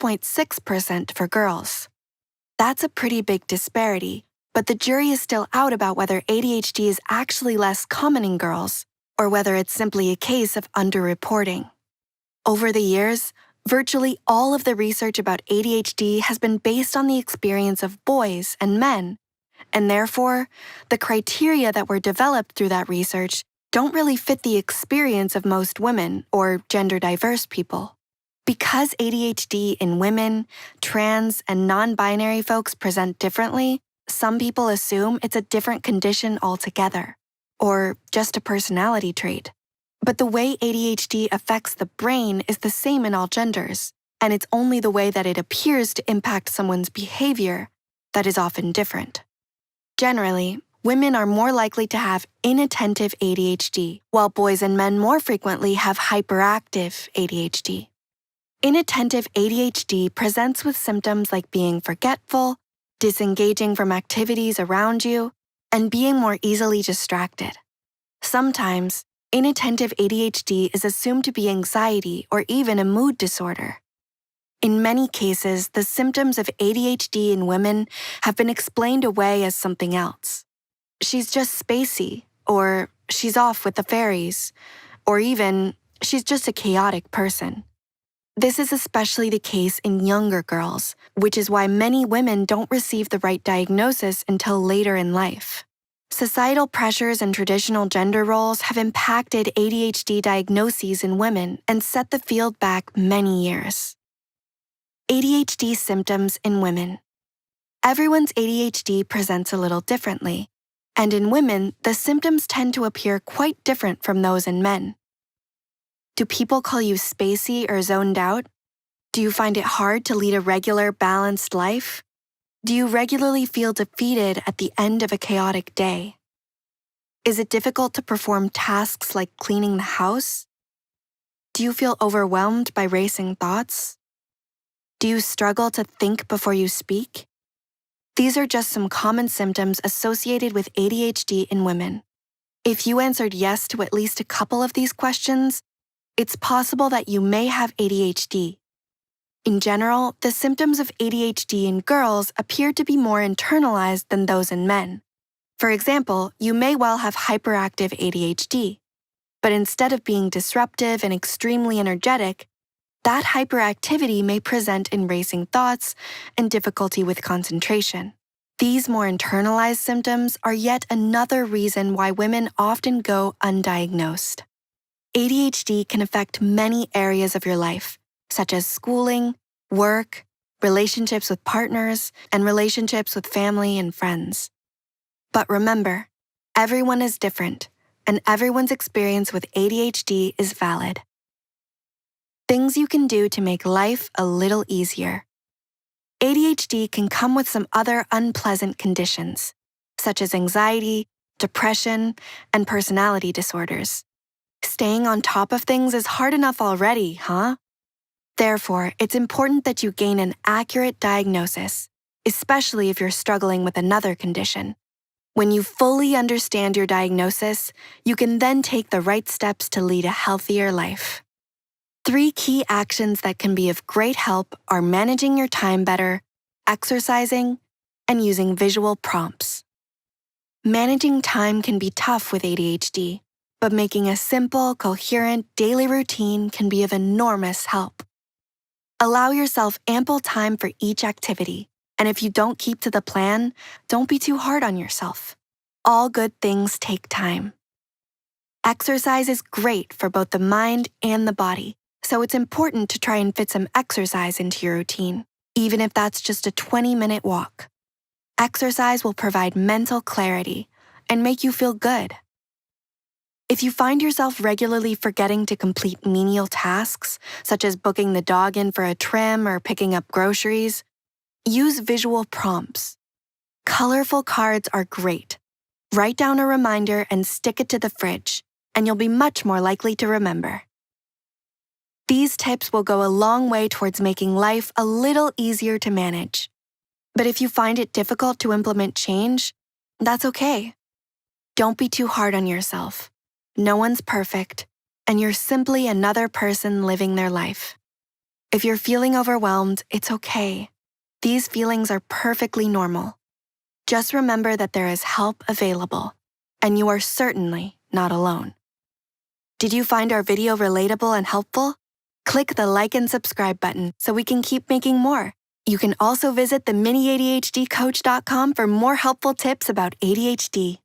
6.6% for girls. That's a pretty big disparity, but the jury is still out about whether ADHD is actually less common in girls, or whether it's simply a case of underreporting. Over the years, virtually all of the research about ADHD has been based on the experience of boys and men, and therefore, the criteria that were developed through that research don't really fit the experience of most women or gender-diverse people. Because ADHD in women, trans, and non-binary folks present differently, some people assume it's a different condition altogether, or just a personality trait. But the way ADHD affects the brain is the same in all genders, and it's only the way that it appears to impact someone's behavior that is often different. Generally, women are more likely to have inattentive ADHD, while boys and men more frequently have hyperactive ADHD. Inattentive ADHD presents with symptoms like being forgetful, disengaging from activities around you, and being more easily distracted. Sometimes, inattentive ADHD is assumed to be anxiety or even a mood disorder. In many cases, the symptoms of ADHD in women have been explained away as something else. She's just spacey, or she's off with the fairies, or even she's just a chaotic person. This is especially the case in younger girls, which is why many women don't receive the right diagnosis until later in life. Societal pressures and traditional gender roles have impacted ADHD diagnoses in women and set the field back many years. ADHD symptoms in women. Everyone's ADHD presents a little differently, and in women, the symptoms tend to appear quite different from those in men. Do people call you spacey or zoned out? Do you find it hard to lead a regular, balanced life? Do you regularly feel defeated at the end of a chaotic day? Is it difficult to perform tasks like cleaning the house? Do you feel overwhelmed by racing thoughts? Do you struggle to think before you speak? These are just some common symptoms associated with ADHD in women. If you answered yes to at least a couple of these questions, it's possible that you may have ADHD. In general, the symptoms of ADHD in girls appear to be more internalized than those in men. For example, you may well have hyperactive ADHD, but instead of being disruptive and extremely energetic, that hyperactivity may present in racing thoughts and difficulty with concentration. These more internalized symptoms are yet another reason why women often go undiagnosed. ADHD can affect many areas of your life, such as schooling, work, relationships with partners, and relationships with family and friends. But remember, everyone is different, and everyone's experience with ADHD is valid. Things you can do to make life a little easier. ADHD can come with some other unpleasant conditions, such as anxiety, depression, and personality disorders. Staying on top of things is hard enough already, huh? Therefore, it's important that you gain an accurate diagnosis, especially if you're struggling with another condition. When you fully understand your diagnosis, you can then take the right steps to lead a healthier life. 3 key actions that can be of great help are managing your time better, exercising, and using visual prompts. Managing time can be tough with ADHD, but making a simple, coherent daily routine can be of enormous help. Allow yourself ample time for each activity, and if you don't keep to the plan, don't be too hard on yourself. All good things take time. Exercise is great for both the mind and the body, so it's important to try and fit some exercise into your routine, even if that's just a 20-minute walk. Exercise will provide mental clarity and make you feel good. If you find yourself regularly forgetting to complete menial tasks, such as booking the dog in for a trim or picking up groceries, use visual prompts. Colorful cards are great. Write down a reminder and stick it to the fridge, and you'll be much more likely to remember. These tips will go a long way towards making life a little easier to manage. But if you find it difficult to implement change, that's okay. Don't be too hard on yourself. No one's perfect, and you're simply another person living their life. If you're feeling overwhelmed, it's okay. These feelings are perfectly normal. Just remember that there is help available, and you are certainly not alone. Did you find our video relatable and helpful? Click the like and subscribe button so we can keep making more. You can also visit the miniadhdcoach.com for more helpful tips about ADHD.